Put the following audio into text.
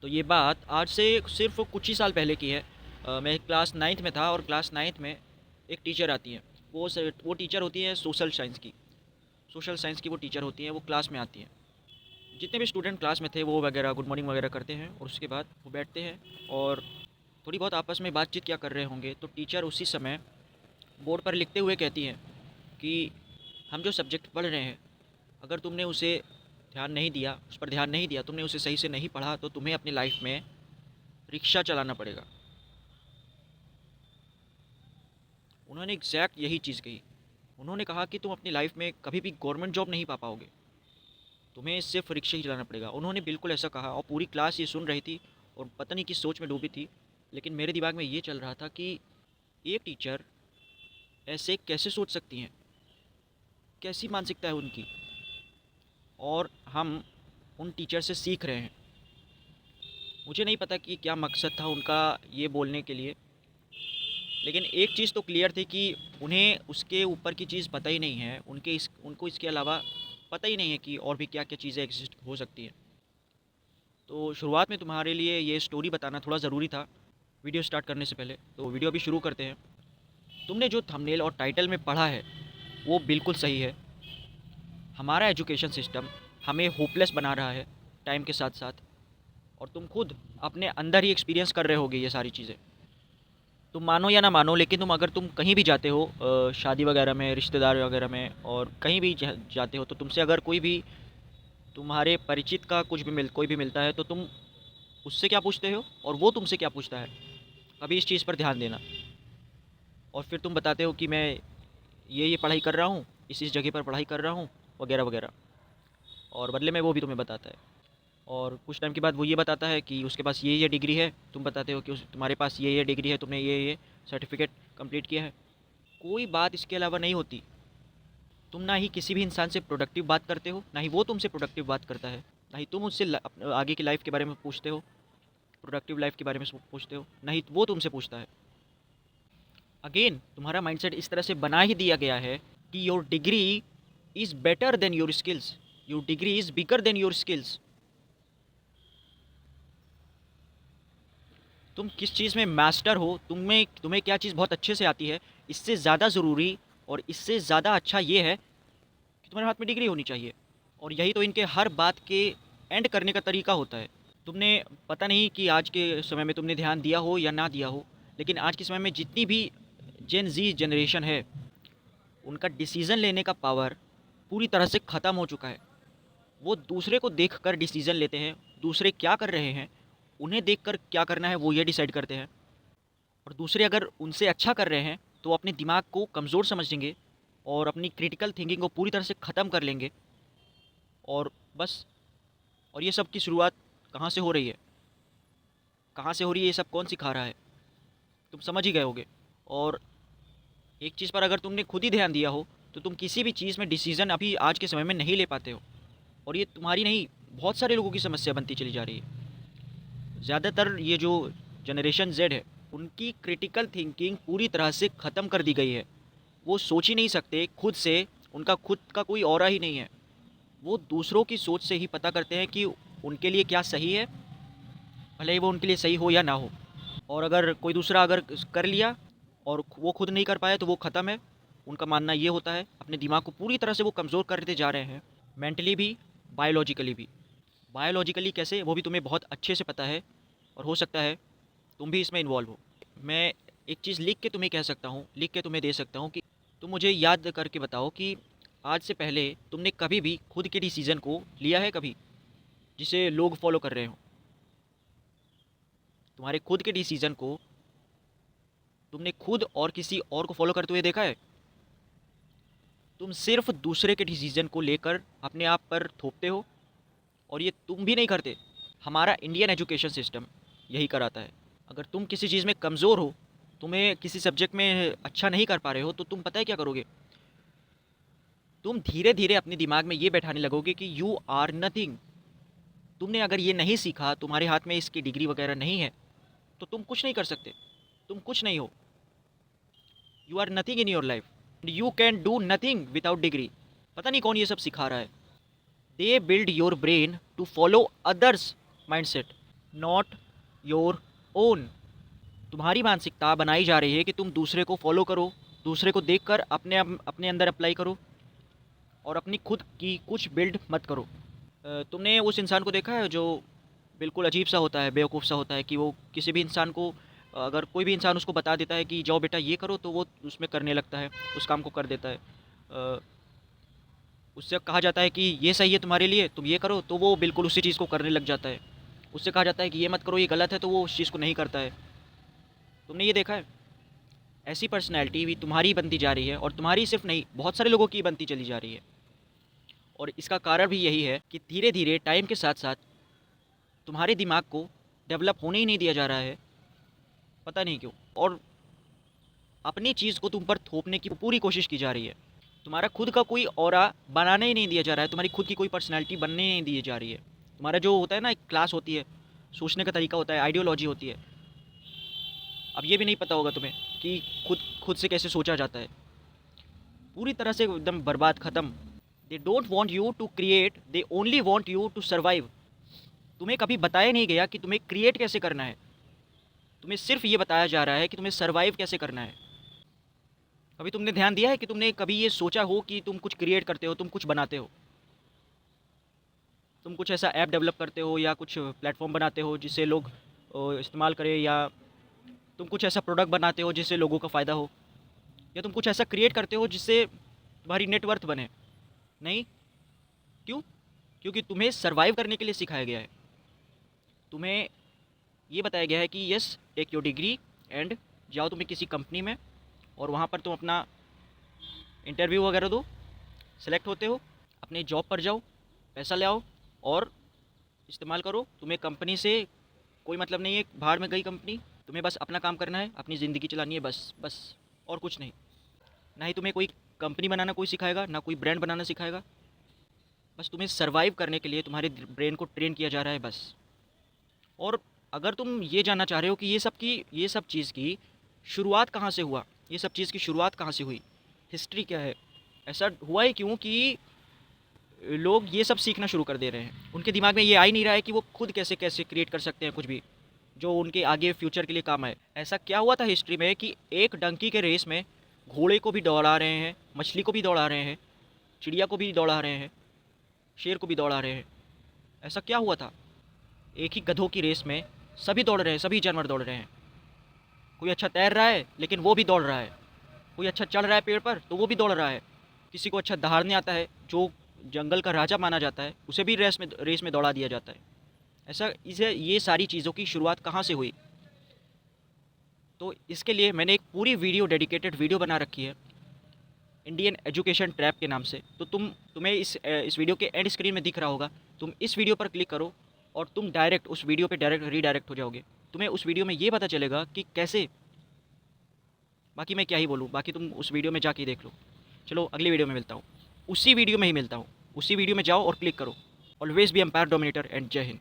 तो ये बात आज से सिर्फ कुछ ही साल पहले की है। मैं क्लास 9th में था और क्लास 9th में एक टीचर आती हैं। वो टीचर होती है सोशल साइंस की। सोशल साइंस की वो टीचर होती हैं, वो क्लास में आती हैं। जितने भी स्टूडेंट क्लास में थे वो वगैरह गुड मॉर्निंग वगैरह करते हैं और उसके बाद वो बैठते हैं और थोड़ी बहुत आपस में बातचीत क्या कर रहे होंगे, तो टीचर उसी समय बोर्ड पर लिखते हुए कहती हैं कि हम जो सब्जेक्ट पढ़ रहे हैं, अगर तुमने उसे ध्यान नहीं दिया, उस पर ध्यान नहीं दिया, तुमने उसे सही से नहीं पढ़ा, तो तुम्हें अपनी लाइफ में रिक्शा चलाना पड़ेगा। उन्होंने एग्जैक्ट यही चीज़ कही। उन्होंने कहा कि तुम अपनी लाइफ में कभी भी गवर्नमेंट जॉब नहीं पा पाओगे, तुम्हें सिर्फ रिक्शा ही चलाना पड़ेगा। उन्होंने बिल्कुल ऐसा कहा और पूरी क्लास ये सुन रही थी और पता नहीं किस सोच में डूबी थी। लेकिन मेरे दिमाग में ये चल रहा था कि एक टीचर ऐसे कैसे सोच सकती हैं, कैसी मानसिकता है उनकी, और हम उन टीचर से सीख रहे हैं। मुझे नहीं पता कि क्या मकसद था उनका ये बोलने के लिए, लेकिन एक चीज़ तो क्लियर थी कि उन्हें उसके ऊपर की चीज़ पता ही नहीं है। उनको इसके अलावा पता ही नहीं है कि और भी क्या क्या चीज़ें एग्जिस्ट हो सकती हैं। तो शुरुआत में तुम्हारे लिए ये स्टोरी बताना थोड़ा ज़रूरी था वीडियो स्टार्ट करने से पहले। तो वीडियो अभी शुरू करते हैं। तुमने जो थंबनेल और टाइटल में पढ़ा है वो बिल्कुल सही है। हमारा एजुकेशन सिस्टम हमें होपलेस बना रहा है टाइम के साथ साथ, और तुम खुद अपने अंदर ही एक्सपीरियंस कर रहे होगे ये सारी चीज़ें। तुम मानो या ना मानो, लेकिन तुम कहीं भी जाते हो, शादी वगैरह में, रिश्तेदार वगैरह में, और कहीं भी जाते हो, तो तुमसे अगर कोई भी तुम्हारे परिचित का कोई भी मिलता है, तो तुम उससे क्या पूछते हो और वो तुमसे क्या पूछता है। कभी इस चीज़ पर ध्यान देना। और फिर तुम बताते हो कि मैं ये पढ़ाई कर रहा हूँ, इस जगह पर पढ़ाई कर रहा हूँ, वगैरह वगैरह। और बदले में वो भी तुम्हें बताता है। और कुछ टाइम के बाद वो ये बताता है कि उसके पास ये डिग्री है। तुम बताते हो कि तुम्हारे पास ये डिग्री है, तुमने ये सर्टिफिकेट कंप्लीट किया है। कोई बात इसके अलावा नहीं होती। तुम ना ही किसी भी इंसान से प्रोडक्टिव बात करते हो, ना ही वो तुमसे प्रोडक्टिव बात करता है, ना ही तुम उससे आगे की लाइफ के बारे में पूछते हो, प्रोडक्टिव लाइफ के बारे में पूछते हो, ना ही वो तुमसे पूछता है। अगेन तुम्हारा माइंडसेट इस तरह से बना ही दिया गया है कि your degree is better than your skills, your degree is bigger than your skills. तुम किस चीज़ में मास्टर हो, तुम्हें क्या चीज़ बहुत अच्छे से आती है, इससे ज़्यादा ज़रूरी और इससे ज़्यादा अच्छा ये है कि तुम्हारे हाथ में डिग्री होनी चाहिए। और यही तो इनके हर बात के एंड करने का तरीका होता है। तुमने पता नहीं कि आज के समय में तुमने ध्यान दिया हो या ना दिया हो, लेकिन आज के समय में जितनी भी जेन जी जनरेशन है, उनका डिसीज़न लेने का पावर पूरी तरह से ख़त्म हो चुका है। वो दूसरे को देखकर डिसीज़न लेते हैं, दूसरे क्या कर रहे हैं, उन्हें देखकर क्या करना है वो ये डिसाइड करते हैं। और दूसरे अगर उनसे अच्छा कर रहे हैं तो वो अपने दिमाग को कमज़ोर समझेंगे और अपनी क्रिटिकल थिंकिंग को पूरी तरह से ख़त्म कर लेंगे। और बस। और ये सब की शुरुआत कहाँ से हो रही है, कहाँ से हो रही है, ये सब कौन सिखा रहा है, तुम समझ ही गए होगे। और एक चीज़ पर अगर तुमने खुद ही ध्यान दिया हो, तो तुम किसी भी चीज़ में डिसीज़न अभी आज के समय में नहीं ले पाते हो। और ये तुम्हारी नहीं, बहुत सारे लोगों की समस्या बनती चली जा रही है। ज़्यादातर ये जो जनरेशन जेड है, उनकी क्रिटिकल थिंकिंग पूरी तरह से ख़त्म कर दी गई है। वो सोच ही नहीं सकते खुद से, उनका खुद का कोई ऑरा ही नहीं है। वो दूसरों की सोच से ही पता करते हैं कि उनके लिए क्या सही है, भले ही वो उनके लिए सही हो या ना हो। और अगर कोई दूसरा अगर कर लिया और वो खुद नहीं कर पाया तो वो ख़त्म है। उनका मानना ये होता है, अपने दिमाग को पूरी तरह से वो कमज़ोर करते जा रहे हैं, मेंटली भी, बायोलॉजिकली भी। बायोलॉजिकली कैसे, वो भी तुम्हें बहुत अच्छे से पता है, और हो सकता है तुम भी इसमें इन्वॉल्व हो। मैं एक चीज़ लिख के तुम्हें कह सकता हूँ, लिख के तुम्हें दे सकता हूँ कि तुम मुझे याद करके बताओ कि आज से पहले तुमने कभी भी खुद के डिसीज़न को लिया है कभी, जिसे लोग फॉलो कर रहे हो। तुम्हारे खुद के डिसीज़न को तुमने खुद और किसी और को फॉलो करते हुए देखा है? तुम सिर्फ दूसरे के डिसीज़न को लेकर अपने आप पर थोपते हो, और ये तुम भी नहीं करते, हमारा इंडियन एजुकेशन सिस्टम यही कराता है। अगर तुम किसी चीज़ में कमज़ोर हो, तुम्हें किसी सब्जेक्ट में अच्छा नहीं कर पा रहे हो, तो तुम पता है क्या करोगे? तुम धीरे धीरे अपने दिमाग में ये बैठाने लगोगे कि यू आर नथिंग। तुमने अगर ये नहीं सीखा, तुम्हारे हाथ में इसकी डिग्री वगैरह नहीं है, तो तुम कुछ नहीं कर सकते। तुम कुछ नहीं हो। You are nothing in your life. You can do nothing without degree. पता नहीं कौन ये सब सिखा रहा है। They build your brain to follow others mindset. Not your own. तुम्हारी मानसिकता बनाई जा रही है कि तुम दूसरे को फॉलो करो, दूसरे को देखकर अपने अंदर अप्लाई करो और अपनी खुद की कुछ बिल्ड मत करो। तुमने उस इंसान को देखा है जो बिल्कुल अजीब सा होता है, बेवकूफ़ सा होता है, कि वो किसी भी इंसान को, अगर कोई भी इंसान उसको बता देता है कि जाओ बेटा ये करो, तो वो उसमें करने लगता है, उस काम को कर देता है। अ, उससे कहा जाता है कि ये सही है तुम्हारे लिए, तुम ये करो, तो वो बिल्कुल उसी चीज़ को करने लग जाता है। उससे कहा जाता है कि ये मत करो, ये गलत है, तो वो उस चीज़ को नहीं करता है। तुमने ये देखा है? ऐसी पर्सनैलिटी भी तुम्हारी बनती जा रही है, और तुम्हारी सिर्फ नहीं, बहुत सारे लोगों की बनती चली जा रही है। और इसका कारण भी यही है कि धीरे धीरे टाइम के साथ साथ तुम्हारे दिमाग को डेवलप होने ही नहीं दिया जा रहा है, पता नहीं क्यों। और अपनी चीज़ को तुम पर थोपने की पूरी कोशिश की जा रही है। तुम्हारा खुद का कोई ऑरा बनाने ही नहीं दिया जा रहा है, तुम्हारी खुद की कोई पर्सनैलिटी बनने ही नहीं दी जा रही है। तुम्हारा जो होता है ना, एक क्लास होती है, सोचने का तरीका होता है, आइडियोलॉजी होती है, अब ये भी नहीं पता होगा तुम्हें कि खुद खुद से कैसे सोचा जाता है। पूरी तरह से एकदम बर्बाद, ख़त्म। They don't want you to create, they only want you to survive. तुम्हें कभी बताया नहीं गया कि तुम्हें क्रिएट कैसे करना है, तुम्हें सिर्फ ये बताया जा रहा है कि तुम्हें सर्वाइव कैसे करना है। कभी तुमने ध्यान दिया है कि तुमने कभी ये सोचा हो कि तुम कुछ क्रिएट करते हो, तुम कुछ बनाते हो, तुम कुछ ऐसा ऐप डेवलप करते हो या कुछ प्लेटफॉर्म बनाते हो जिससे लोग इस्तेमाल करें, या तुम कुछ ऐसा प्रोडक्ट बनाते हो जिससे लोगों का फ़ायदा हो, या तुम कुछ ऐसा क्रिएट करते हो जिससे तुम्हारी नेटवर्थ बने? नहीं। क्यों? क्योंकि तुम्हें सर्वाइव करने के लिए सिखाया गया है। तुम्हें ये बताया गया है कि yes, take your degree and जाओ तुम्हें किसी कंपनी में, और वहाँ पर तुम अपना इंटरव्यू वगैरह दो, सेलेक्ट होते हो, अपने जॉब पर जाओ, पैसा ले आओ और इस्तेमाल करो। तुम्हें कंपनी से कोई मतलब नहीं है, भाड़ में गई कंपनी। तुम्हें बस अपना काम करना है, अपनी ज़िंदगी चलानी है, बस बस, और कुछ नहीं। ना ही तुम्हें कोई कंपनी बनाना कोई सिखाएगा, ना कोई ब्रांड बनाना सिखाएगा। बस तुम्हें सर्वाइव करने के लिए तुम्हारे ब्रेन को ट्रेन किया जा रहा है, बस। और अगर तुम ये जानना चाह रहे हो कि ये सब चीज़ की शुरुआत कहाँ से हुआ, ये सब चीज़ की शुरुआत कहाँ से हुई, हिस्ट्री क्या है, ऐसा हुआ ही क्यों कि लोग ये सब सीखना शुरू कर दे रहे हैं। उनके दिमाग में ये आ ही नहीं रहा है कि वो खुद कैसे कैसे क्रिएट कर सकते हैं कुछ भी जो उनके आगे फ्यूचर के लिए काम आए। ऐसा क्या हुआ था हिस्ट्री में कि एक डंकी के रेस में घोड़े को भी दौड़ा रहे हैं, मछली को भी दौड़ा रहे हैं, चिड़िया को भी दौड़ा रहे हैं, शेर को भी दौड़ा रहे हैं। ऐसा क्या हुआ था? एक ही गधों की रेस में सभी दौड़ रहे हैं, सभी जानवर दौड़ रहे हैं। कोई अच्छा तैर रहा है लेकिन वो भी दौड़ रहा है, कोई अच्छा चढ़ रहा है पेड़ पर तो वो भी दौड़ रहा है, किसी को अच्छा दहाड़ने आता है, जो जंगल का राजा माना जाता है, उसे भी रेस में दौड़ा दिया जाता है। ऐसा इसे ये सारी चीज़ों की शुरुआत कहाँ से हुई? तो इसके लिए मैंने एक पूरी वीडियो, डेडिकेटेड वीडियो बना रखी है इंडियन एजुकेशन ट्रैप के नाम से। तो तुम्हें इस वीडियो के एंड स्क्रीन में दिख रहा होगा, तुम इस वीडियो पर क्लिक करो और तुम डायरेक्ट उस वीडियो पे डायरेक्ट रीडायरेक्ट हो जाओगे। तुम्हें उस वीडियो में ये पता चलेगा कि कैसे, बाकी मैं क्या ही बोलूँ, बाकी तुम उस वीडियो में जाके देख लो। चलो अगली वीडियो में मिलता हूँ, उसी वीडियो में ही मिलता हूँ, उसी वीडियो में जाओ और क्लिक करो। Always be empire dominator and Jai Hind.